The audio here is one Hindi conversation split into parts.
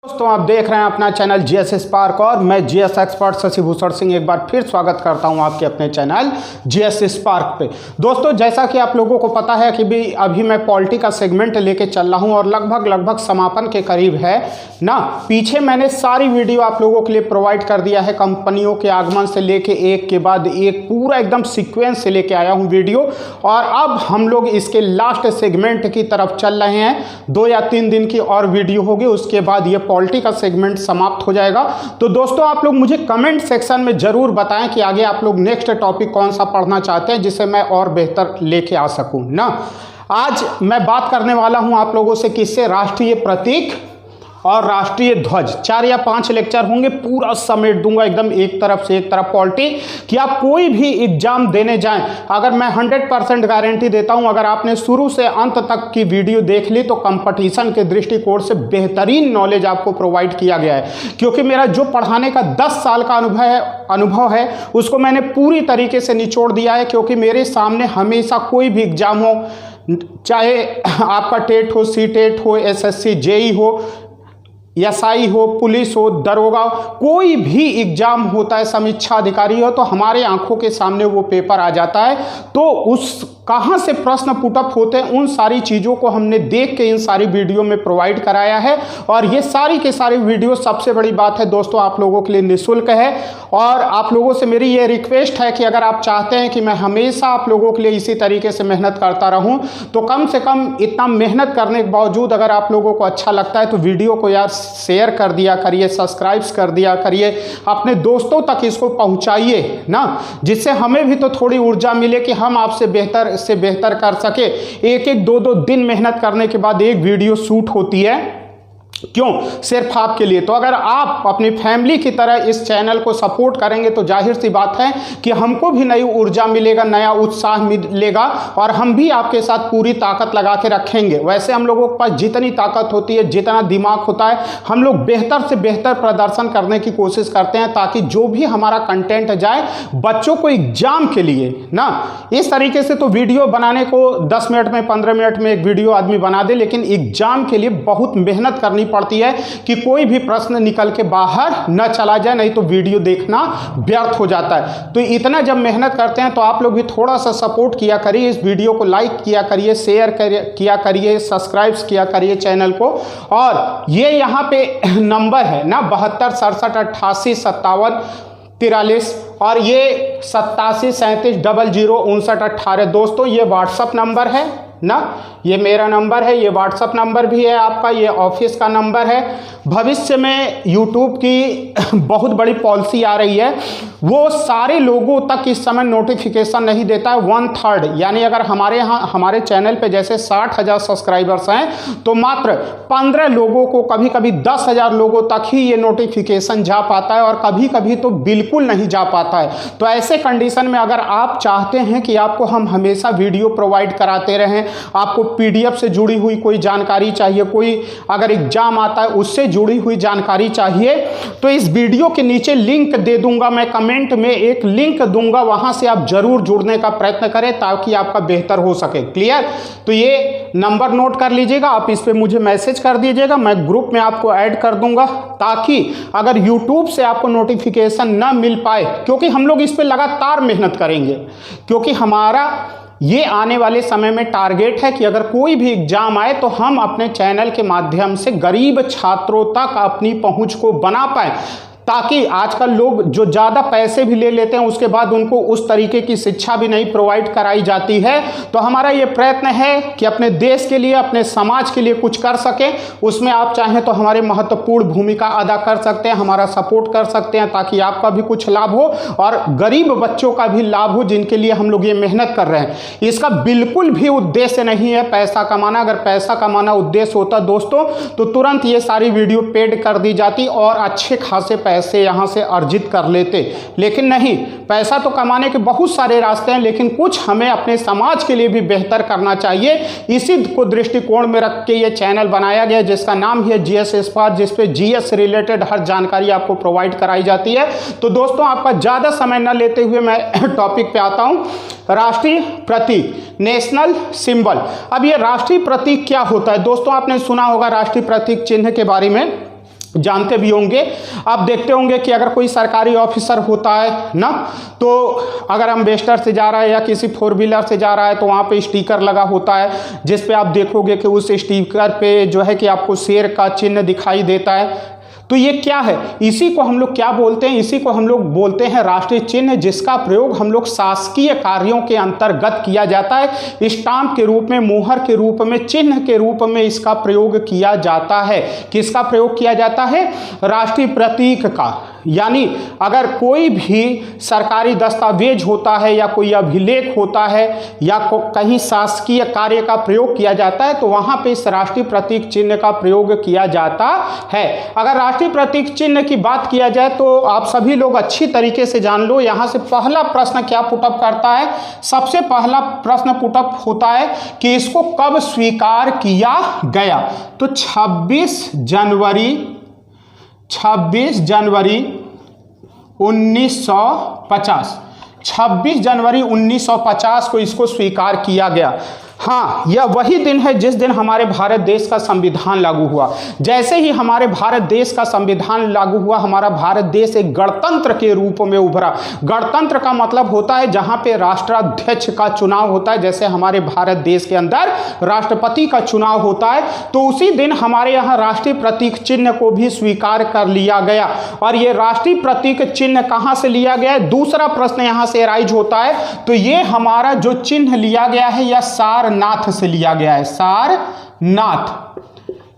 दोस्तों आप देख रहे हैं अपना चैनल जीएस स्पार्क और मैं जीएस एक्सपर्ट शशि भूषण सिंह एक बार फिर स्वागत करता हूं आपके अपने चैनल जीएस स्पार्क पे। दोस्तों जैसा कि आप लोगों को पता है कि भी अभी मैं पॉलिटी का सेगमेंट लेके चल रहा हूं और लगभग समापन के करीब है ना। पीछे मैंने सारी वीडियो आप लोगों के लिए प्रोवाइड कर दिया है, कंपनियों के आगमन से लेके एक के बाद एक पूरा एकदम सीक्वेंस से लेके आया हूँ वीडियो। और अब हम लोग इसके लास्ट सेगमेंट की तरफ चल रहे हैं। 2 या 3 दिन की और वीडियो होगी, उसके बाद ये पॉलिटी का सेगमेंट समाप्त हो जाएगा। तो दोस्तों आप लोग मुझे कमेंट सेक्शन में जरूर बताएं कि आगे आप लोग नेक्स्ट टॉपिक कौन सा पढ़ना चाहते हैं, जिससे मैं और बेहतर लेके आ सकूं ना। आज मैं बात करने वाला हूं आप लोगों से किससे, राष्ट्रीय प्रतीक और राष्ट्रीय ध्वज। 4 या 5 लेक्चर होंगे, पूरा समेट दूंगा एकदम एक तरफ से एक तरफ पॉलिटी कि आप कोई भी एग्जाम देने जाएं, अगर मैं 100% गारंटी देता हूं, अगर आपने शुरू से अंत तक की वीडियो देख ली तो कंपटीशन के दृष्टिकोण से बेहतरीन नॉलेज आपको प्रोवाइड किया गया है। क्योंकि मेरा जो पढ़ाने का 10 साल का अनुभव है उसको मैंने पूरी तरीके से निचोड़ दिया है। क्योंकि मेरे सामने हमेशा कोई भी एग्जाम हो, चाहे आपका टेट हो, सी टेट हो, SSC जेई हो, एसआई हो, पुलिस हो, दरोगा, कोई भी एग्जाम होता है, समीक्षा अधिकारी हो, तो हमारे आंखों के सामने वो पेपर आ जाता है। तो उस कहाँ से प्रश्न पुटअप होते हैं उन सारी चीज़ों को हमने देख के इन सारी वीडियो में प्रोवाइड कराया है। और ये सारी के सारी वीडियो, सबसे बड़ी बात है दोस्तों, आप लोगों के लिए निःशुल्क है। और आप लोगों से मेरी ये रिक्वेस्ट है कि अगर आप चाहते हैं कि मैं हमेशा आप लोगों के लिए इसी तरीके से मेहनत करता रहूं, तो कम से कम इतना मेहनत करने के बावजूद अगर आप लोगों को अच्छा लगता है तो वीडियो को यार शेयर कर दिया करिए, सब्सक्राइब कर दिया करिए, अपने दोस्तों तक इसको पहुंचाइए ना, जिससे हमें भी तो थोड़ी ऊर्जा मिले कि हम आपसे बेहतर से बेहतर कर सके। 1-1, 2-2 दिन मेहनत करने के बाद एक वीडियो शूट होती है, क्यों? सिर्फ आपके लिए। तो अगर आप अपनी फैमिली की तरह इस चैनल को सपोर्ट करेंगे तो जाहिर सी बात है कि हमको भी नई ऊर्जा मिलेगा, नया उत्साह मिलेगा और हम भी आपके साथ पूरी ताकत लगा के रखेंगे। वैसे हम लोगों के पास जितनी ताकत होती है, जितना दिमाग होता है, हम लोग बेहतर से बेहतर प्रदर्शन करने की कोशिश करते हैं, ताकि जो भी हमारा कंटेंट जाए बच्चों को एग्जाम के लिए ना। इस तरीके से तो वीडियो बनाने को 10 मिनट में, 15 मिनट में एक वीडियो आदमी बना दे, लेकिन एग्जाम के लिए बहुत मेहनत करनी पड़ती है कि कोई भी प्रश्न निकल के बाहर न चला जाए, नहीं तो वीडियो देखना व्यर्थ हो जाता है। तो इतना जब मेहनत करते हैं तो आप लोग भी थोड़ा सा सपोर्ट किया करिए, इस वीडियो को लाइक किया करिए, शेयर किया करिए, सब्सक्राइब किया करिए चैनल को। और ये यहाँ पे नंबर है ना 72 67 88 57 43 और ये 87 37 00 59 18। दोस्तों ये व्हाट्सअप नंबर है ना, ये मेरा नंबर है, ये व्हाट्सअप नंबर भी है आपका, ये ऑफिस का नंबर है। भविष्य में यूट्यूब की बहुत बड़ी पॉलिसी आ रही है, वो सारे लोगों तक इस समय नोटिफिकेशन नहीं देता है। 1/3 यानी अगर हमारे यहाँ हमारे चैनल पे जैसे 60,000 सब्सक्राइबर्स हैं तो मात्र 15 लोगों को, कभी कभी 10,000 लोगों तक ही ये नोटिफिकेशन जा पाता है और कभी कभी तो बिल्कुल नहीं जा पाता है। तो ऐसे कंडीशन में अगर आप चाहते हैं कि आपको हम हमेशा वीडियो प्रोवाइड कराते रहें, आपको PDF से जुड़ी हुई कोई जानकारी चाहिए, कोई अगर एग्जाम आता है उससे जुड़ी हुई जानकारी चाहिए, तो इस वीडियो के नीचे लिंक दे दूंगा मैं, कमेंट में एक लिंक दूंगा, वहां से आप जरूर जुड़ने का प्रयत्न करें ताकि आपका बेहतर हो सके। क्लियर? तो ये नंबर नोट कर लीजिएगा, आप इस पे मुझे मैसेज कर दीजिएगा, मैं ग्रुप में आपको ऐड कर दूंगा, ताकि अगर यूट्यूब से आपको नोटिफिकेशन ना मिल पाए, क्योंकि हम लोग इस पे लगातार मेहनत करेंगे, क्योंकि हमारा ये आने वाले समय में टारगेट है कि अगर कोई भी एग्जाम आए तो हम अपने चैनल के माध्यम से गरीब छात्रों तक अपनी पहुंच को बना पाए, ताकि आजकल लोग जो ज़्यादा पैसे भी ले लेते हैं उसके बाद उनको उस तरीके की शिक्षा भी नहीं प्रोवाइड कराई जाती है। तो हमारा ये प्रयत्न है कि अपने देश के लिए, अपने समाज के लिए कुछ कर सकें। उसमें आप चाहें तो हमारी महत्वपूर्ण भूमिका अदा कर सकते हैं, हमारा सपोर्ट कर सकते हैं, ताकि आपका भी कुछ लाभ हो और गरीब बच्चों का भी लाभ हो, जिनके लिए हम लोग ये मेहनत कर रहे हैं। इसका बिल्कुल भी उद्देश्य नहीं है पैसा कमाना। अगर पैसा कमाना उद्देश्य होता दोस्तों तो तुरंत ये सारी वीडियो पेड कर दी जाती और अच्छे खासे पैसे यहां से अर्जित कर लेते, लेकिन नहीं। पैसा तो कमाने के बहुत सारे रास्ते हैं, लेकिन कुछ हमें अपने समाज के लिए भी बेहतर करना चाहिए। इसी को दृष्टिकोण में रख के ये चैनल बनाया गया, जिसका नाम है जीएस स्पार्क, जिस पे जीएस रिलेटेड हर जानकारी आपको प्रोवाइड कराई जाती है। तो दोस्तों आपका ज़्यादा समय न लेते हुए मैं टॉपिक पे आता हूँ। राष्ट्रीय प्रतीक, नेशनल सिंबल। अब ये राष्ट्रीय प्रतीक क्या होता है दोस्तों? आपने सुना होगा राष्ट्रीय प्रतीक चिन्ह के बारे में। जानते भी होंगे। आप देखते होंगे कि अगर कोई सरकारी ऑफिसर होता है ना, तो अगर एम्बेसडर से जा रहा है या किसी 4 व्हीलर से जा रहा है तो वहाँ पे स्टिकर लगा होता है, जिस पे आप देखोगे कि उस स्टिकर पे जो है कि आपको शेर का चिन्ह दिखाई देता है। तो ये क्या है, इसी को हम लोग क्या बोलते हैं, इसी को हम लोग बोलते हैं राष्ट्रीय चिन्ह, जिसका प्रयोग हम लोग शासकीय कार्यों के अंतर्गत किया जाता है। स्टाम्प के रूप में, मोहर के रूप में, चिन्ह के रूप में इसका प्रयोग किया जाता है। किसका प्रयोग किया जाता है? राष्ट्रीय प्रतीक का। यानी अगर कोई भी सरकारी दस्तावेज होता है या कोई अभिलेख होता है या कहीं शासकीय कार्य का प्रयोग किया जाता है तो वहां पे इस राष्ट्रीय प्रतीक चिन्ह का प्रयोग किया जाता है। अगर राष्ट्रीय प्रतीक चिन्ह की बात किया जाए तो आप सभी लोग अच्छी तरीके से जान लो, यहां से पहला प्रश्न क्या पुटअप करता है? सबसे पहला प्रश्न पुटअप होता है कि इसको कब स्वीकार किया गया। तो 26 जनवरी 1950, 26 जनवरी 1950 को इसको स्वीकार किया गया। हाँ, यह वही दिन है जिस दिन हमारे भारत देश का संविधान लागू हुआ। जैसे ही हमारे भारत देश का संविधान लागू हुआ, हमारा भारत देश एक गणतंत्र के रूप में उभरा। गणतंत्र का मतलब होता है जहाँ पे राष्ट्राध्यक्ष का चुनाव होता है, जैसे हमारे भारत देश के अंदर राष्ट्रपति का चुनाव होता है। तो उसी दिन हमारे यहाँ राष्ट्रीय प्रतीक चिन्ह को भी स्वीकार कर लिया गया। और ये राष्ट्रीय प्रतीक चिन्ह कहाँ से लिया गया है? दूसरा प्रश्न यहाँ से राइज होता है। तो ये हमारा जो चिन्ह लिया गया है यह सारनाथ से लिया गया है।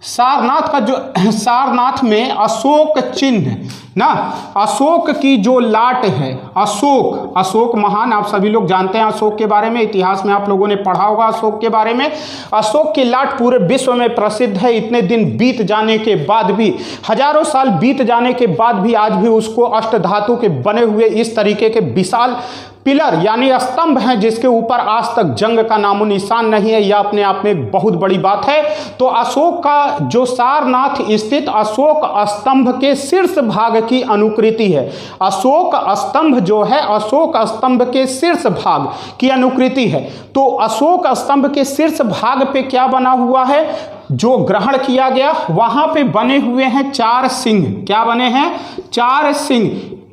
सारनाथ का जो सारनाथ में अशोक चिन्ह ना, अशोक की जो लाट है, अशोक महान, आप सभी लोग जानते हैं अशोक के बारे में, इतिहास में आप लोगों ने पढ़ा होगा अशोक के बारे में। अशोक की लाट पूरे विश्व में प्रसिद्ध है। इतने दिन बीत जाने के बाद भी, हजारों साल बीत जाने के बाद भी आज भी उसको अष्टधातु के बने हुए इस तरीके के विशाल पिलर यानी स्तंभ हैं जिसके ऊपर आज तक जंग का नामो निशान नहीं है। यह अपने आप में एक बहुत बड़ी बात है। तो अशोक का जो सारनाथ स्थित अशोक स्तंभ के शीर्ष भाग की अनुकृति है। अशोक स्तंभ जो है, अशोक स्तंभ के शीर्ष भाग की अनुकृति है। तो अशोक स्तंभ के शीर्ष भाग पे क्या बना हुआ है? जो ग्रहण किया गया, वहां पे बने हुए हैं 4 सिंह। क्या बने हैं? 4 सिंह।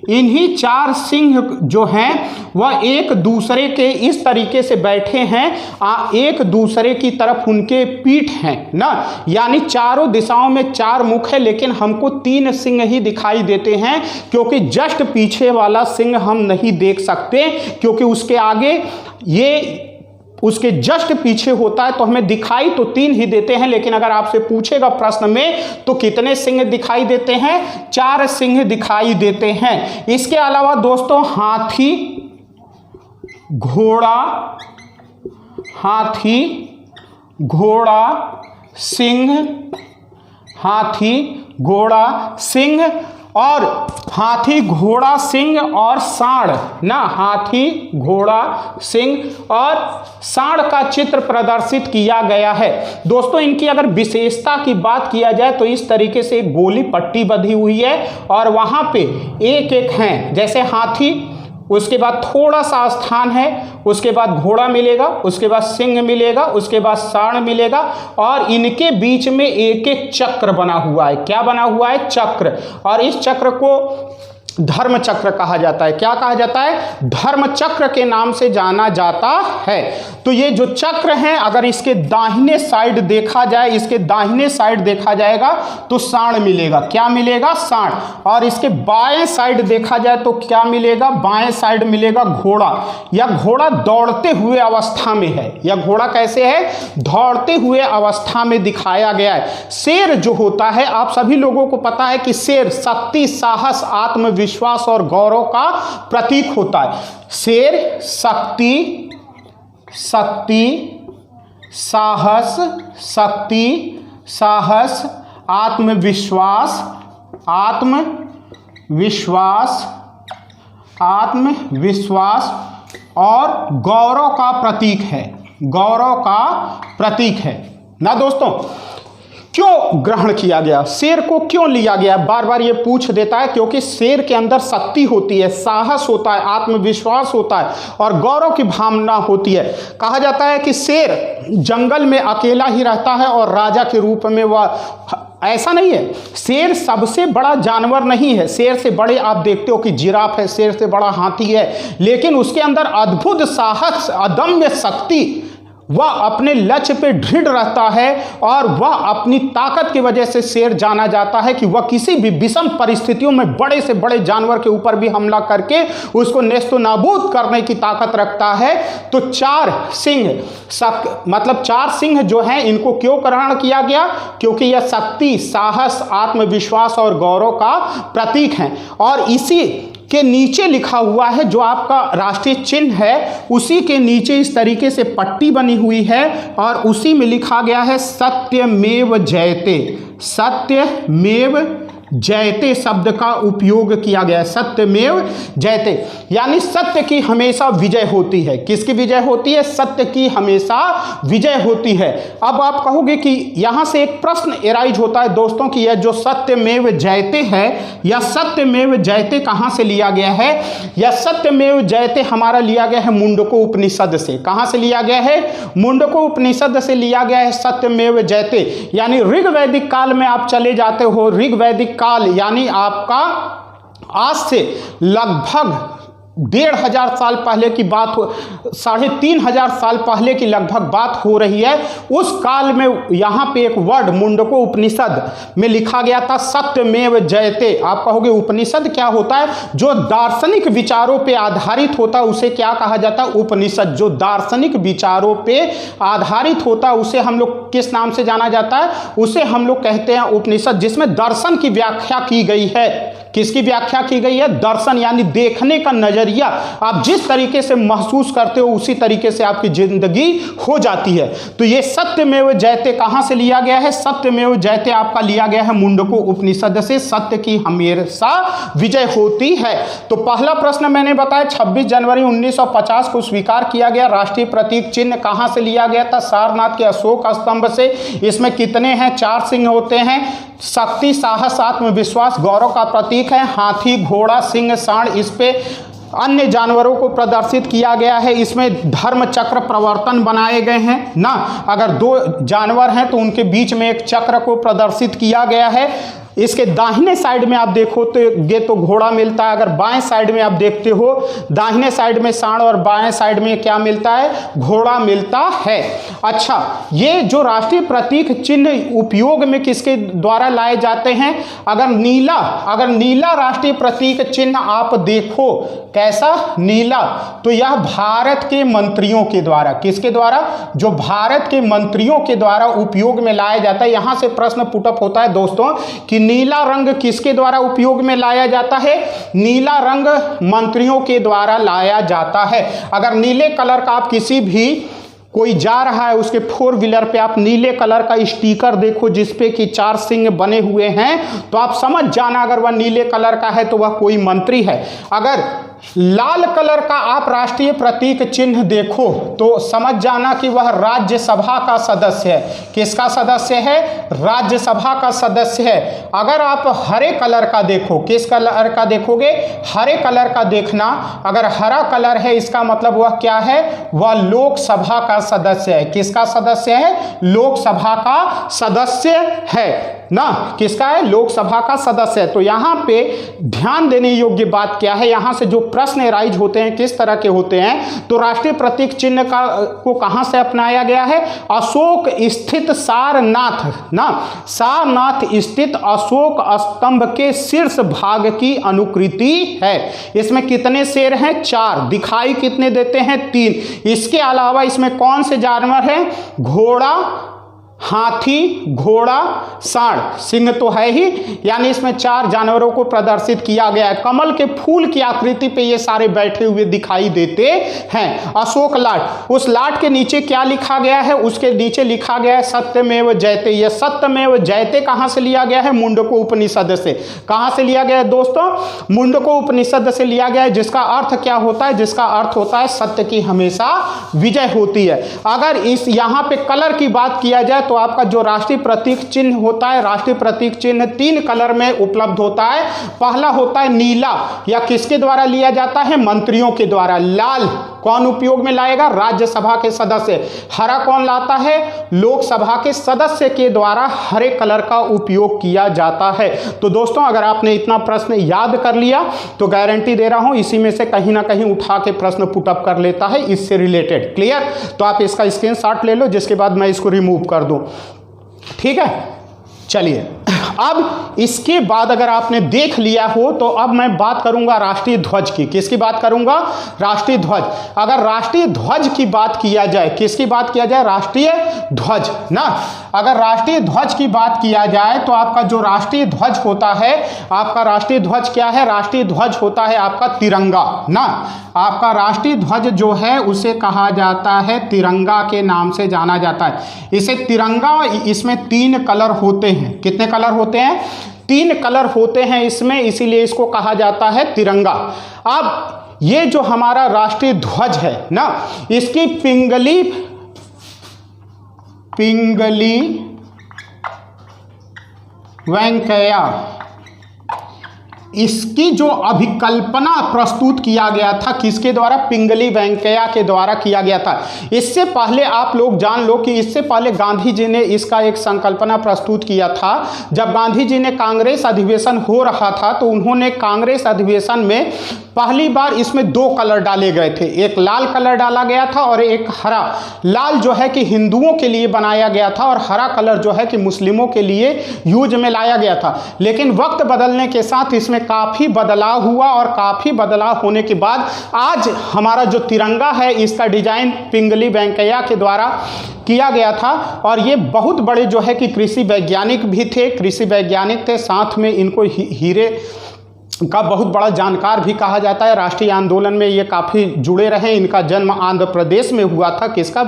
इन्हीं 4 सिंह जो हैं वह एक दूसरे के इस तरीके से बैठे हैं, एक दूसरे की तरफ उनके पीठ हैं ना, यानी चारों दिशाओं में 4 मुख है, लेकिन हमको 3 सिंह ही दिखाई देते हैं क्योंकि जस्ट पीछे वाला सिंह हम नहीं देख सकते, क्योंकि उसके आगे ये उसके जस्ट पीछे होता है। तो हमें दिखाई तो 3 ही देते हैं, लेकिन अगर आपसे पूछेगा प्रश्न में तो कितने सिंह दिखाई देते हैं? 4 सिंह दिखाई देते हैं। इसके अलावा दोस्तों हाथी, घोड़ा, सिंह, हाथी, घोड़ा, सिंह और हाथी, घोड़ा, सिंह और सांड ना, हाथी, घोड़ा, सिंह और सांड का चित्र प्रदर्शित किया गया है। दोस्तों इनकी अगर विशेषता की बात किया जाए तो इस तरीके से एक गोली पट्टी बंधी हुई है और वहां पे एक एक हैं, जैसे हाथी, उसके बाद थोड़ा सा स्थान है, उसके बाद घोड़ा मिलेगा, उसके बाद सिंह मिलेगा, उसके बाद सांड मिलेगा और इनके बीच में एक एक चक्र बना हुआ है। क्या बना हुआ है? चक्र। और इस चक्र को धर्म चक्र कहा जाता है। क्या कहा जाता है? धर्म चक्र के नाम से जाना जाता है। तो ये जो चक्र हैं, अगर इसके दाहिने साइड देखा जाए, इसके दाहिने साइड देखा जाएगा तो सांड मिलेगा। क्या मिलेगा? सांड। और इसके बाएं साइड देखा जाए तो क्या मिलेगा? बाएं साइड मिलेगा घोड़ा। यह घोड़ा दौड़ते हुए अवस्था में है। यह घोड़ा कैसे है? दौड़ते हुए अवस्था में दिखाया गया है। शेर जो होता है, आप सभी लोगों को पता है कि शेर शक्ति, साहस, आत्मविश्वास और गौरव का प्रतीक होता है। शेर शक्ति, साहस, आत्मविश्वास और गौरव का प्रतीक है ना। दोस्तों क्यों ग्रहण किया गया? शेर को क्यों लिया गया? बार बार ये पूछ देता है, क्योंकि शेर के अंदर शक्ति होती है, साहस होता है, आत्मविश्वास होता है और गौरव की भावना होती है। कहा जाता है कि शेर जंगल में अकेला ही रहता है और राजा के रूप में वह ऐसा नहीं है, शेर सबसे बड़ा जानवर नहीं है। शेर से बड़े आप देखते हो कि जिराफ है, शेर से बड़ा हाथी है, लेकिन उसके अंदर अद्भुत साहस, अदम्य शक्ति, वह अपने लक्ष्य पे दृढ़ रहता है और वह अपनी ताकत की वजह से शेर जाना जाता है कि वह किसी भी विषम परिस्थितियों में बड़े से बड़े जानवर के ऊपर भी हमला करके उसको नेस्तो नाबूद करने की ताकत रखता है। तो चार सिंह मतलब चार सिंह जो हैं, इनको क्यों ग्रहण किया गया? क्योंकि यह शक्ति, साहस, आत्मविश्वास और गौरव का प्रतीक हैं। और इसी के नीचे लिखा हुआ है, जो आपका राष्ट्रीय चिन्ह है उसी के नीचे इस तरीके से पट्टी बनी हुई है और उसी में लिखा गया है सत्यमेव जयते। सत्यमेव जयते शब्द का उपयोग किया गया है, सत्यमेव जयते, यानी सत्य की हमेशा विजय होती है। किसकी विजय होती है? सत्य की हमेशा विजय होती है। अब आप कहोगे कि यहां से एक प्रश्न एराइज होता है दोस्तों कि यह जो सत्यमेव जयते है, यह सत्यमेव जयते कहां से लिया गया है? यह सत्यमेव जयते हमारा लिया गया है मुंडको उपनिषद से। कहां से लिया गया है? मुंडको उपनिषद से लिया गया है सत्यमेव जयते। यानी ऋग्वैदिक काल में आप चले जाते हो, ऋग्वैदिक काल यानी आपका आज से लगभग 1500 साल पहले की बात हो, 3500 साल पहले की लगभग बात हो रही है। उस काल में यहाँ पे एक वर्ड मुंडको उपनिषद में लिखा गया था सत्यमेव जयते। आप कहोगे उपनिषद क्या होता है? जो दार्शनिक विचारों पे आधारित होता है उसे क्या कहा जाता है? उपनिषद। जो दार्शनिक विचारों पे आधारित होता है उसे हम लोग किस नाम से जाना जाता है? उसे हम लोग कहते हैं उपनिषद, जिसमें दर्शन की व्याख्या की गई है। किसकी व्याख्या की गई है? दर्शन, यानी देखने का नजरिया। आप जिस तरीके से महसूस करते हो उसी तरीके से आपकी जिंदगी हो जाती है। तो ये सत्यमेव जयते कहां से लिया गया है? सत्यमेव जयते आपका लिया गया है मुंडको उपनिषद से। सत्य की हमेशा विजय होती है। तो पहला प्रश्न मैंने बताया 26 जनवरी 1950 को स्वीकार किया गया। राष्ट्रीय प्रतीक चिन्ह कहां से लिया गया था? सारनाथ के अशोक स्तंभ से। इसमें कितने हैं? 4 सिंह होते हैं। शक्ति, साहस, आत्मविश्वास, गौरव का प्रतीक है। हाथी, घोड़ा, सिंह, सांड, इस पे अन्य जानवरों को प्रदर्शित किया गया है। इसमें धर्म चक्र प्रवर्तन बनाए गए हैं ना। अगर 2 जानवर हैं तो उनके बीच में एक चक्र को प्रदर्शित किया गया है। इसके दाहिने साइड में आप देखो तो घोड़ा मिलता है। अगर बाएं साइड में आप देखते हो, दाहिने साइड में सांड और बाएं साइड में क्या मिलता है? घोड़ा मिलता है। अच्छा, ये जो राष्ट्रीय प्रतीक चिन्ह उपयोग में किसके द्वारा लाए जाते हैं? अगर नीला राष्ट्रीय प्रतीक चिन्ह आप देखो, कैसा? नीला, तो यह भारत के मंत्रियों के द्वारा, किसके द्वारा? जो भारत के मंत्रियों के द्वारा उपयोग में लाया जाता है। यहां से प्रश्न पुटअप होता है दोस्तों कि नीला रंग किसके द्वारा उपयोग में लाया जाता है? नीला रंग मंत्रियों के द्वारा लाया जाता है। अगर नीले कलर का आप किसी भी कोई जा रहा है उसके 4 व्हीलर पे आप नीले कलर का स्टिकर देखो जिसपे कि 4 सिंह बने हुए हैं, तो आप समझ जाना अगर वह नीले कलर का है तो वह कोई मंत्री है। अगर लाल कलर का आप राष्ट्रीय प्रतीक चिन्ह देखो तो समझ जाना कि वह राज्यसभा का सदस्य है। किसका सदस्य है? राज्यसभा का सदस्य है। अगर आप हरे कलर का देखो, किस कलर का देखोगे? हरे कलर का देखना। अगर हरा कलर है इसका मतलब वह क्या है? वह लोकसभा का सदस्य है। किसका सदस्य है? लोकसभा का सदस्य है ना। किसका है? लोकसभा का सदस्य है। तो यहाँ पे ध्यान देने योग्य बात क्या है? यहाँ से जो प्रश्न राइज होते हैं किस तरह के होते हैं? तो राष्ट्रीय प्रतीक चिन्ह को कहां से अपनाया गया है? अशोक स्थित सारनाथ ना, सारनाथ स्थित अशोक स्तंभ के शीर्ष भाग की अनुकृति है। इसमें कितने शेर हैं? 4। दिखाई कितने देते हैं? 3। इसके अलावा इसमें कौन से जानवर हैं? घोड़ा, हाथी, घोड़ा, सांड, सिंह तो है ही, यानी इसमें 4 जानवरों को प्रदर्शित किया गया है। कमल के फूल की आकृति पे ये सारे बैठे हुए दिखाई देते हैं। अशोक लाट, उस लाट के नीचे क्या लिखा गया है? उसके नीचे लिखा गया है सत्यमेव जयते। ये सत्यमेव जयते कहां से लिया गया है? मुंडको उपनिषद से। कहां से लिया गया है दोस्तों? मुंडको उपनिषद से लिया गया है, जिसका अर्थ क्या होता है? जिसका अर्थ होता है सत्य की हमेशा विजय होती है। अगर इस यहाँ पे कलर की बात किया जाए तो आपका जो राष्ट्रीय प्रतीक चिन्ह होता है, राष्ट्रीय प्रतीक चिन्ह 3 कलर में उपलब्ध होता है। पहला होता है नीला, या किसके द्वारा लिया जाता है? मंत्रियों के द्वारा। लाल कौन उपयोग में लाएगा? राज्यसभा के सदस्य। हरा कौन लाता है? लोकसभा के सदस्य के द्वारा हरे कलर का उपयोग किया जाता है। तो दोस्तों अगर आपने इतना प्रश्न याद कर लिया तो गारंटी दे रहा हूं इसी में से कहीं ना कहीं उठा के प्रश्न पुटअप कर लेता है इससे रिलेटेड। क्लियर? तो आप इसका स्क्रीनशॉट ले लो, जिसके बाद मैं इसको रिमूव कर दूं। ठीक है, चलिए अब इसके बाद अगर आपने देख लिया हो तो अब मैं बात करूंगा राष्ट्रीय ध्वज की। किसकी बात करूंगा? राष्ट्रीय ध्वज। अगर राष्ट्रीय ध्वज की बात किया जाए, किसकी बात किया जाए? राष्ट्रीय ध्वज ना। अगर राष्ट्रीय ध्वज की बात किया जाए तो आपका जो राष्ट्रीय ध्वज होता है, आपका राष्ट्रीय ध्वज क्या है? राष्ट्रीय ध्वज होता है आपका तिरंगा ना। आपका राष्ट्रीय ध्वज जो है उसे कहा जाता है तिरंगा के नाम से जाना जाता है। इसे तिरंगा, इसमें 3 कलर होते हैं। कितने कलर होते हैं? 3 कलर होते हैं इसमें, इसीलिए इसको कहा जाता है तिरंगा। अब ये जो हमारा राष्ट्रीय ध्वज है ना, इसकी पिंगली वेंकैया, इसकी जो अभिकल्पना प्रस्तुत किया गया था किसके द्वारा? पिंगली वेंकैया के द्वारा किया गया था। इससे पहले आप लोग जान लो कि इससे पहले गांधी जी ने इसका एक संकल्पना प्रस्तुत किया था। जब गांधी जी ने कांग्रेस अधिवेशन हो रहा था तो उन्होंने कांग्रेस अधिवेशन में पहली बार इसमें 2 कलर डाले गए थे। एक लाल कलर डाला गया था और एक हरा। लाल जो है कि हिंदुओं के लिए बनाया गया था और हरा कलर जो है कि मुस्लिमों के लिए यूज में लाया गया था। लेकिन वक्त बदलने के साथ इसमें काफ़ी बदलाव हुआ और काफ़ी बदलाव होने के बाद आज हमारा जो तिरंगा है इसका डिजाइन पिंगली वेंकैया के द्वारा किया गया था। और ये बहुत बड़े जो है कि कृषि वैज्ञानिक भी थे, कृषि वैज्ञानिक थे, साथ में इनको हीरे का बहुत बड़ा जानकार भी कहा जाता है। राष्ट्रीय आंदोलन में ये काफ़ी जुड़े रहे। इनका जन्म आंध्र प्रदेश में हुआ था। किसका?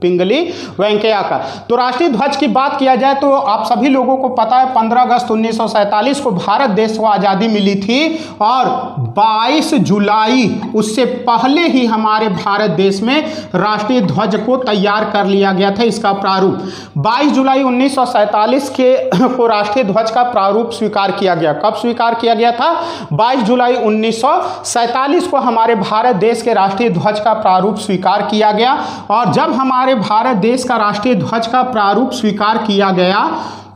पिंगली वेंकैया का। तो राष्ट्रीय ध्वज की बात किया जाए तो आप सभी लोगों को पता है 15 अगस्त 1947 को भारत देश को आज़ादी मिली थी और 22 जुलाई उससे पहले ही हमारे भारत देश में राष्ट्रीय ध्वज को तैयार कर लिया गया था। इसका प्रारूप 22 जुलाई 1947 को राष्ट्रीय ध्वज का प्रारूप स्वीकार किया गया। कब स्वीकार किया गया था? 22 जुलाई 1947 को हमारे भारत देश के राष्ट्रीय ध्वज का प्रारूप स्वीकार किया गया। और जब हमारे भारत देश का राष्ट्रीय ध्वज का प्रारूप स्वीकार किया गया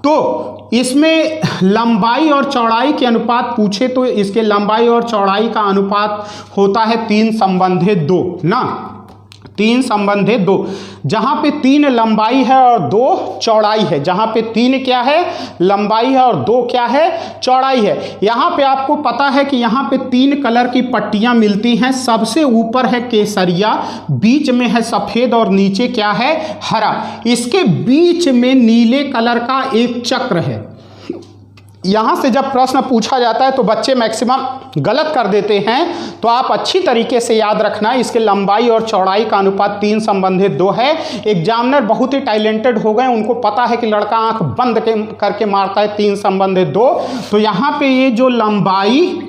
तो इसमें लंबाई और चौड़ाई के अनुपात पूछे तो इसके लंबाई और चौड़ाई का अनुपात होता है 3:2 ना। 3:2, जहाँ पे 3 लंबाई है और 2 चौड़ाई है। जहाँ पे 3 क्या है? लंबाई है और 2 क्या है? चौड़ाई है। यहाँ पे आपको पता है कि यहाँ पे 3 कलर की पट्टियाँ मिलती हैं। सबसे ऊपर है केसरिया, बीच में है सफ़ेद और नीचे क्या है? हरा। इसके बीच में नीले कलर का एक चक्र है। यहाँ से जब प्रश्न पूछा जाता है तो बच्चे मैक्सिमम गलत कर देते हैं, तो आप अच्छी तरीके से याद रखना इसके लंबाई और चौड़ाई का अनुपात 3:2 है। एग्जामिनर बहुत ही टैलेंटेड हो गए, उनको पता है कि लड़का आंख बंद करके मारता है 3:2। तो यहाँ पे ये जो लंबाई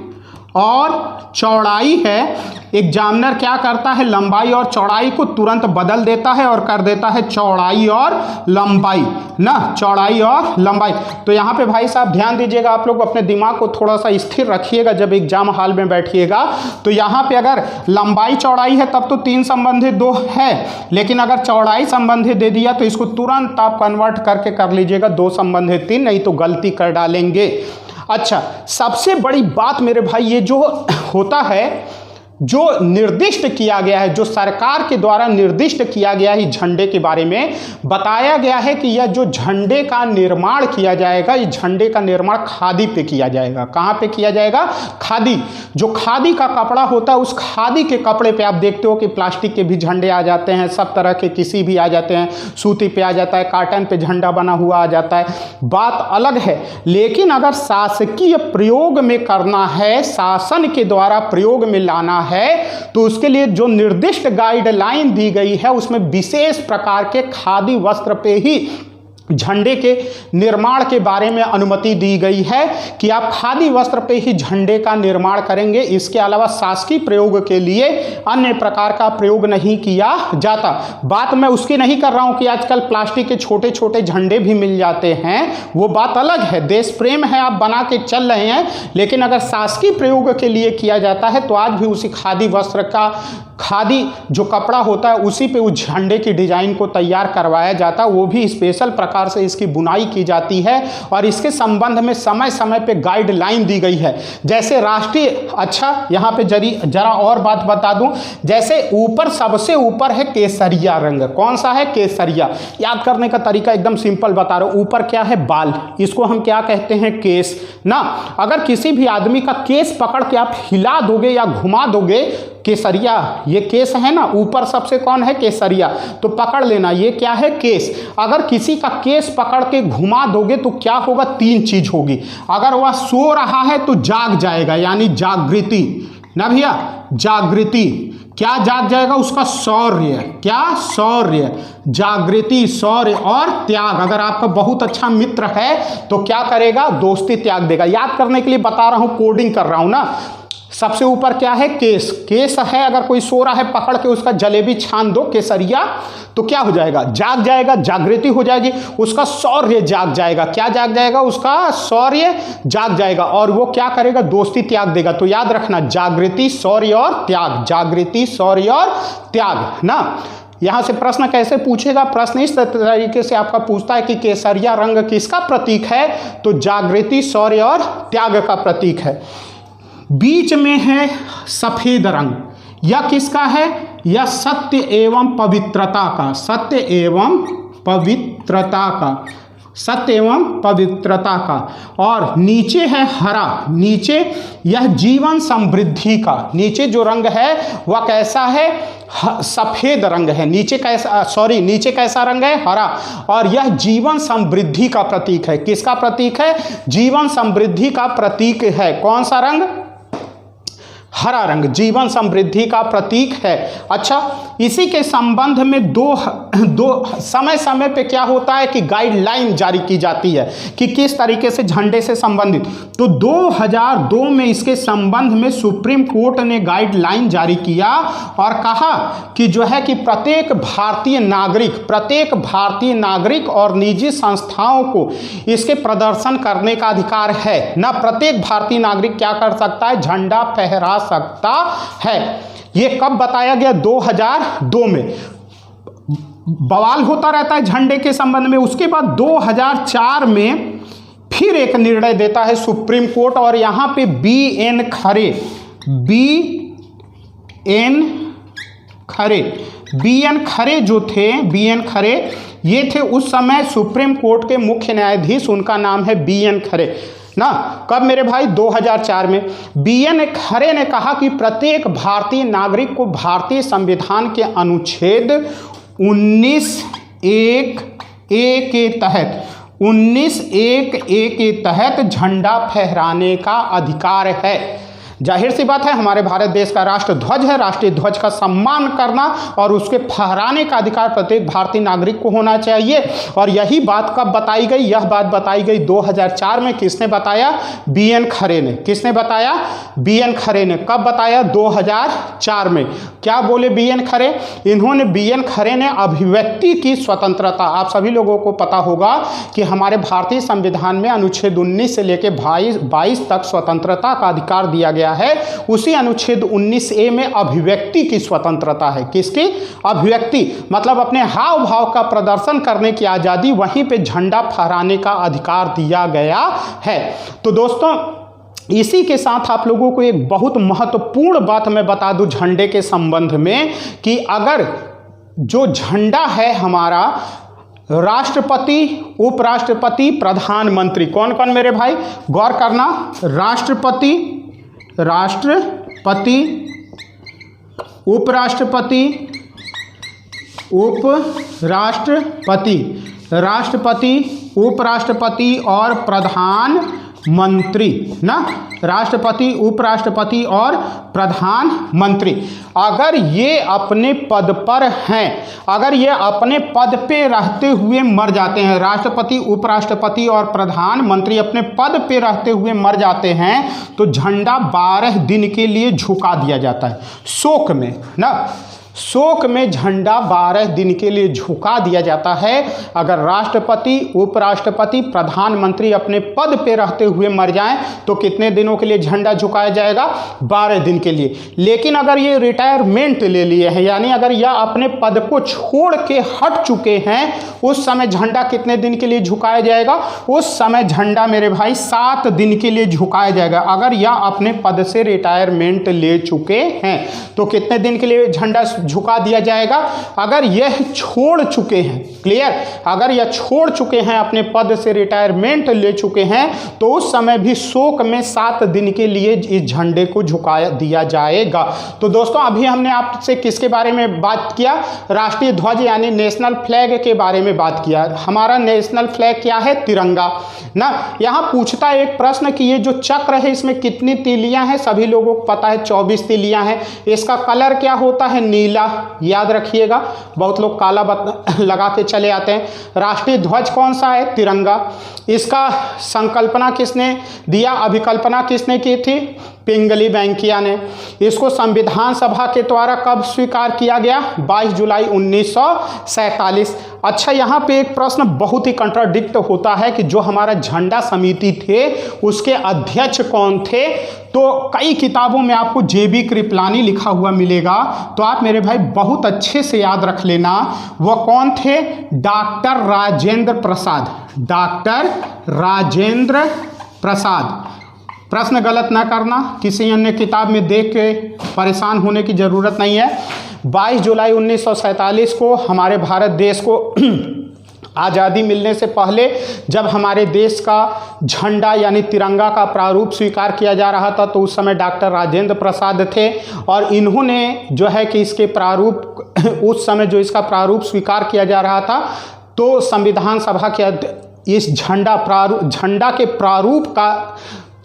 और चौड़ाई है, एग्जामिनर क्या करता है? लंबाई और चौड़ाई को तुरंत बदल देता है और कर देता है चौड़ाई और लंबाई ना। चौड़ाई और लंबाई। तो यहाँ पे भाई साहब ध्यान दीजिएगा, आप लोग अपने दिमाग को थोड़ा सा स्थिर रखिएगा जब एग्जाम हॉल में बैठिएगा। तो यहाँ पे अगर लंबाई चौड़ाई है तब तो 3:2 है, लेकिन अगर चौड़ाई संबंधित दे दिया तो इसको तुरंत आप कन्वर्ट करके कर लीजिएगा 2:3, नहीं तो गलती कर डालेंगे। अच्छा, सबसे बड़ी बात मेरे भाई ये जो होता है, जो निर्दिष्ट किया गया है, जो सरकार के द्वारा निर्दिष्ट किया गया है झंडे के बारे में बताया गया है कि यह जो झंडे का निर्माण किया जाएगा, इस झंडे का निर्माण खादी पे किया जाएगा। कहाँ पे किया जाएगा? खादी। जो खादी का कपड़ा होता है उस खादी के कपड़े पे आप देखते हो कि प्लास्टिक के भी झंडे आ जाते हैं, सब तरह के किसी भी आ जाते हैं, सूती पे आ जाता है, काटन पे झंडा बना हुआ आ जाता है, बात अलग है। लेकिन अगर शासकीय प्रयोग में करना है, शासन के द्वारा प्रयोग में लाना है, तो उसके लिए जो निर्दिष्ट गाइडलाइन दी गई है उसमें विशेष प्रकार के खादी वस्त्र पे ही झंडे के निर्माण के बारे में अनुमति दी गई है कि आप खादी वस्त्र पे ही झंडे का निर्माण करेंगे। इसके अलावा शासकीय प्रयोग के लिए अन्य प्रकार का प्रयोग नहीं किया जाता। बात मैं उसकी नहीं कर रहा हूं कि आजकल प्लास्टिक के छोटे छोटे झंडे भी मिल जाते हैं, वो बात अलग है, देश प्रेम है, आप बना के चल रहे हैं। लेकिन अगर शासकीय प्रयोग के लिए किया जाता है तो आज भी उसी खादी वस्त्र का खादी जो कपड़ा होता है उसी पे उस झंडे की डिजाइन को तैयार करवाया जाता है, वो भी स्पेशल प्रकार से इसकी बुनाई की जाती है और इसके संबंध में समय समय पे गाइडलाइन दी गई है। जैसे राष्ट्रीय, अच्छा यहाँ पे जरा और बात बता दूं, जैसे ऊपर सबसे ऊपर है केसरिया रंग। कौन सा है? केसरिया। याद करने का तरीका एकदम सिंपल बता रहा हूं। ऊपर क्या है? बाल, इसको हम क्या कहते हैं? केस ना। अगर किसी भी आदमी का केस पकड़ के आप हिला दोगे या घुमा दोगे, केसरिया, ये केस है ना, ऊपर सबसे कौन है? केसरिया। तो पकड़ लेना, ये क्या है? केस। अगर किसी का केस पकड़ के घुमा दोगे तो क्या होगा? तीन चीज होगी। अगर वह सो रहा है तो जाग जाएगा, यानी जागृति ना भैया, जागृति। क्या जाग जाएगा? उसका शौर्य। क्या? शौर्य, जागृति, शौर्य और त्याग। अगर आपका बहुत अच्छा मित्र है तो क्या करेगा? दोस्ती त्याग देगा। याद करने के लिए बता रहा हूं, कोडिंग कर रहा हूं ना। सबसे ऊपर क्या है? केस। केस है, अगर कोई सो रहा है पकड़ के उसका जलेबी छान दो, केसरिया, तो क्या हो जाएगा? जाग जाएगा, जागृति हो जाएगी। उसका शौर्य जाग जाएगा। क्या जाग जाएगा? उसका शौर्य जाग जाएगा और वो क्या करेगा? दोस्ती त्याग देगा। तो याद रखना, जागृति, शौर्य और त्याग, जागृति, शौर्य और त्याग ना। यहां से प्रश्न कैसे पूछेगा? प्रश्न इस तरीके से आपका पूछता है कि केसरिया रंग किसका प्रतीक है? तो जागृति, शौर्य और त्याग का प्रतीक है। बीच में है सफेद रंग, यह किसका है? यह सत्य एवं पवित्रता का, सत्य एवं पवित्रता का, सत्य एवं पवित्रता का। और नीचे है हरा, नीचे यह जीवन समृद्धि का। नीचे जो रंग है वह कैसा है? सफेद रंग है। नीचे कैसा, नीचे कैसा रंग है? हरा। और यह जीवन समृद्धि का प्रतीक है। किसका प्रतीक है? जीवन समृद्धि का प्रतीक है। कौन सा रंग? हरा रंग जीवन समृद्धि का प्रतीक है। अच्छा, इसी के संबंध में दो समय समय पे क्या होता है कि गाइडलाइन जारी की जाती है कि किस तरीके से झंडे से संबंधित। तो 2002 में इसके संबंध में सुप्रीम कोर्ट ने गाइडलाइन जारी किया और कहा कि जो है कि प्रत्येक भारतीय नागरिक और निजी संस्थाओं को इसके प्रदर्शन करने का अधिकार है ना। प्रत्येक भारतीय नागरिक क्या कर सकता है? झंडा फहरा सकता है। ये कब बताया गया? 2002 में। बवाल होता रहता है झंडे के संबंध में। उसके बाद 2004 में फिर एक निर्णय देता है सुप्रीम कोर्ट और यहां पे बी.एन. खरे जो थे, बी.एन. खरे, ये थे उस समय सुप्रीम कोर्ट के मुख्य न्यायाधीश। उनका नाम है बी.एन. खरे ना। कब मेरे भाई? 2004 में। बी.एन. खरे ने कहा कि प्रत्येक भारतीय नागरिक को भारतीय संविधान के अनुच्छेद 19(1)(a) के तहत झंडा फहराने का अधिकार है। जाहिर सी बात है, हमारे भारत देश का राष्ट्र ध्वज है। राष्ट्रीय ध्वज का सम्मान करना और उसके फहराने का अधिकार प्रत्येक भारतीय नागरिक को होना चाहिए। और यही बात कब बताई गई? यह बात बताई गई 2004 में। किसने बताया? बी.एन. खरे ने। किसने बताया? बी.एन. खरे ने। कब बताया? 2004 में। क्या बोले बी.एन. खरे? इन्होंने, बी.एन. खरे ने अभिव्यक्ति की स्वतंत्रता, आप सभी लोगों को पता होगा कि हमारे भारतीय संविधान में अनुच्छेद 19 से लेकर 22 तक स्वतंत्रता का अधिकार दिया गया है। उसी अनुच्छेद 19(a) में अभिव्यक्ति की स्वतंत्रता है। किसकी? अभिव्यक्ति, मतलब अपने हाव भाव का प्रदर्शन करने की आजादी, वहीं पे झंडा फहराने का अधिकार दिया गया है। तो दोस्तों, इसी के साथ आप लोगों को एक बहुत महत्वपूर्ण बात मैं बता दूं झंडे के संबंध में कि अगर जो झंडा है हमारा, राष्ट्रपति, उपराष्ट्रपति, प्रधानमंत्री, कौन कौन मेरे भाई? गौर करना। राष्ट्रपति, उपराष्ट्रपति, उपराष्ट्रपति और प्रधानमंत्री ना। राष्ट्रपति, उपराष्ट्रपति और प्रधानमंत्री अगर ये अपने पद पर हैं, अगर ये अपने पद पे रहते हुए मर जाते हैं, राष्ट्रपति, उपराष्ट्रपति और प्रधानमंत्री अपने पद पे रहते हुए मर जाते हैं, तो झंडा 12 दिन के लिए झुका दिया जाता है शोक में ना। शोक में झंडा 12 दिन के लिए झुका दिया जाता है। अगर राष्ट्रपति, उपराष्ट्रपति, प्रधानमंत्री अपने पद पे रहते हुए मर जाएं तो कितने दिनों के लिए झंडा झुकाया जाएगा? 12 दिन के लिए। लेकिन अगर ये रिटायरमेंट ले लिए हैं, यानी अगर यह अपने पद को छोड़ के हट चुके हैं, उस समय झंडा कितने दिन के लिए झुकाया जाएगा? उस समय झंडा मेरे भाई 7 दिन के लिए झुकाया जाएगा। अगर यह अपने पद से रिटायरमेंट ले चुके हैं तो कितने दिन के लिए झंडा झुका दिया जाएगा? अगर यह छोड़ चुके हैं, क्लियर, अगर यह छोड़ चुके हैं, अपने पद से रिटायरमेंट ले चुके हैं, तो उस समय भी शोक में 7 दिन के लिए इस झंडे को झुका दिया जाएगा। तो दोस्तों अभी हमने आपसे किसके बारे में बात किया? राष्ट्रीय ध्वज यानी नेशनल फ्लैग के बारे में बात किया। हमारा नेशनल फ्लैग क्या है? तिरंगा ना। यहां पूछता है एक प्रश्न कि ये जो चक्र है इसमें कितनी तीलियां हैं? सभी लोगों को पता है 24 तीलियां हैं। इसका कलर क्या होता है? नीला, याद रखिएगा। बहुत लोग काला लगा के चले आते हैं। राष्ट्रीय ध्वज कौन सा है? तिरंगा। इसका संकल्पना किसने दिया, अभिकल्पना किसने की थी? पिंगली वेंकैया ने। इसको संविधान सभा के द्वारा कब स्वीकार किया गया? 22 जुलाई 1947। अच्छा, यहाँ पे एक प्रश्न बहुत ही कंट्राडिक्ट होता है कि जो हमारा झंडा समिति थे उसके अध्यक्ष कौन थे? तो कई किताबों में आपको जेबी कृपलानी लिखा हुआ मिलेगा, तो आप मेरे भाई बहुत अच्छे से याद रख लेना। वो कौन थे? डॉक्टर राजेंद्र प्रसाद। डॉक्टर राजेंद्र प्रसाद। प्रश्न गलत ना करना, किसी अन्य किताब में देख के परेशान होने की ज़रूरत नहीं है। 22 जुलाई 1947 को हमारे भारत देश को आज़ादी मिलने से पहले जब हमारे देश का झंडा यानी तिरंगा का प्रारूप स्वीकार किया जा रहा था, तो उस समय डॉक्टर राजेंद्र प्रसाद थे और इन्होंने जो है कि इसके प्रारूप उस समय जो इसका प्रारूप स्वीकार किया जा रहा था, तो संविधान सभा के इस झंडा के प्रारूप का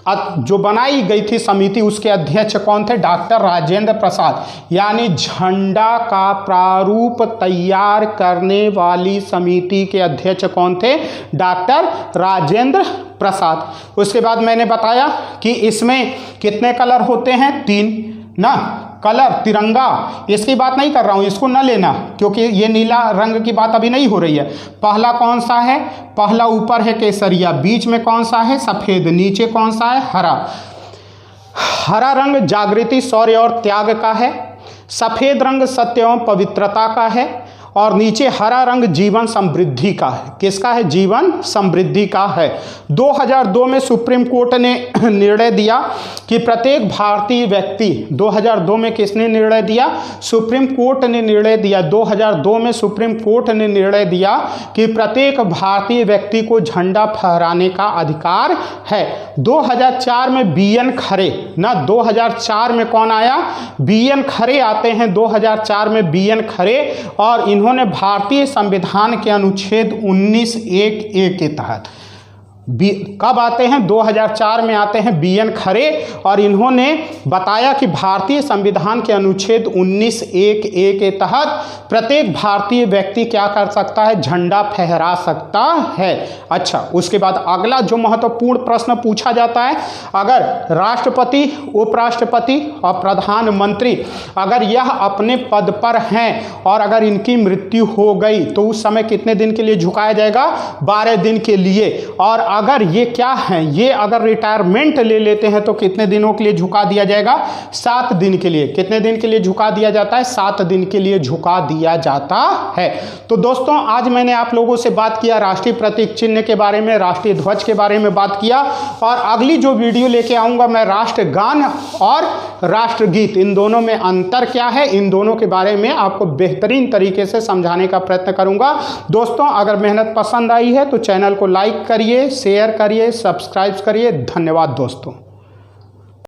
जो बनाई गई थी समिति, उसके अध्यक्ष कौन थे? डॉक्टर राजेंद्र प्रसाद। यानी झंडा का प्रारूप तैयार करने वाली समिति के अध्यक्ष कौन थे? डॉक्टर राजेंद्र प्रसाद। उसके बाद मैंने बताया कि इसमें कितने कलर होते हैं? 3 ना। कलर तिरंगा, इसकी बात नहीं कर रहा हूँ, इसको न लेना क्योंकि ये नीला रंग की बात अभी नहीं हो रही है। पहला कौन सा है? पहला ऊपर है केसरिया, बीच में कौन सा है? सफ़ेद, नीचे कौन सा है? हरा। हरा रंग जागृति, शौर्य और त्याग का है। सफ़ेद रंग सत्य एवं पवित्रता का है और नीचे हरा रंग जीवन समृद्धि का है। किसका है? जीवन समृद्धि का है। 2002 में सुप्रीम कोर्ट ने निर्णय दिया कि प्रत्येक भारतीय व्यक्ति, 2002 में किसने निर्णय दिया? सुप्रीम कोर्ट ने निर्णय दिया। 2002 में सुप्रीम कोर्ट ने निर्णय दिया कि प्रत्येक भारतीय व्यक्ति को झंडा फहराने का अधिकार है। 2004 में BN खरे ना, 2004 में कौन आया? BN खरे आते हैं 2004 में BN खरे, और इन्होंने भारतीय संविधान के अनुच्छेद 19(1)(a) के तहत कब आते हैं? 2004 में आते हैं BN खरे, और इन्होंने बताया कि भारतीय संविधान के अनुच्छेद 19(1)(a) के तहत प्रत्येक भारतीय व्यक्ति क्या कर सकता है? झंडा फहरा सकता है। अच्छा, उसके बाद अगला जो महत्वपूर्ण प्रश्न पूछा जाता है, अगर राष्ट्रपति, उपराष्ट्रपति और प्रधानमंत्री अगर यह अपने पद पर हैं और अगर इनकी मृत्यु हो गई तो उस समय कितने दिन के लिए झुकाया जाएगा? 12 दिन के लिए। और अगर ये क्या है, ये अगर रिटायरमेंट ले लेते हैं तो कितने दिनों के लिए झुका दिया जाएगा? 7 दिन के लिए। कितने दिन के लिए झुका दिया जाता है? 7 दिन के लिए झुका दिया जाता है। तो दोस्तों आज मैंने आप लोगों से बात किया राष्ट्रीय प्रतीक चिन्ह के बारे में, राष्ट्रीय ध्वज के बारे में बात किया, और अगली जो वीडियो लेके आऊँगा मैं राष्ट्रगान और राष्ट्रगीत, इन दोनों में अंतर क्या है, इन दोनों के बारे में आपको बेहतरीन तरीके से समझाने का प्रयत्न करूँगा। दोस्तों अगर मेहनत पसंद आई है तो चैनल को लाइक करिए, शेयर करिए, सब्सक्राइब करिए। धन्यवाद दोस्तों।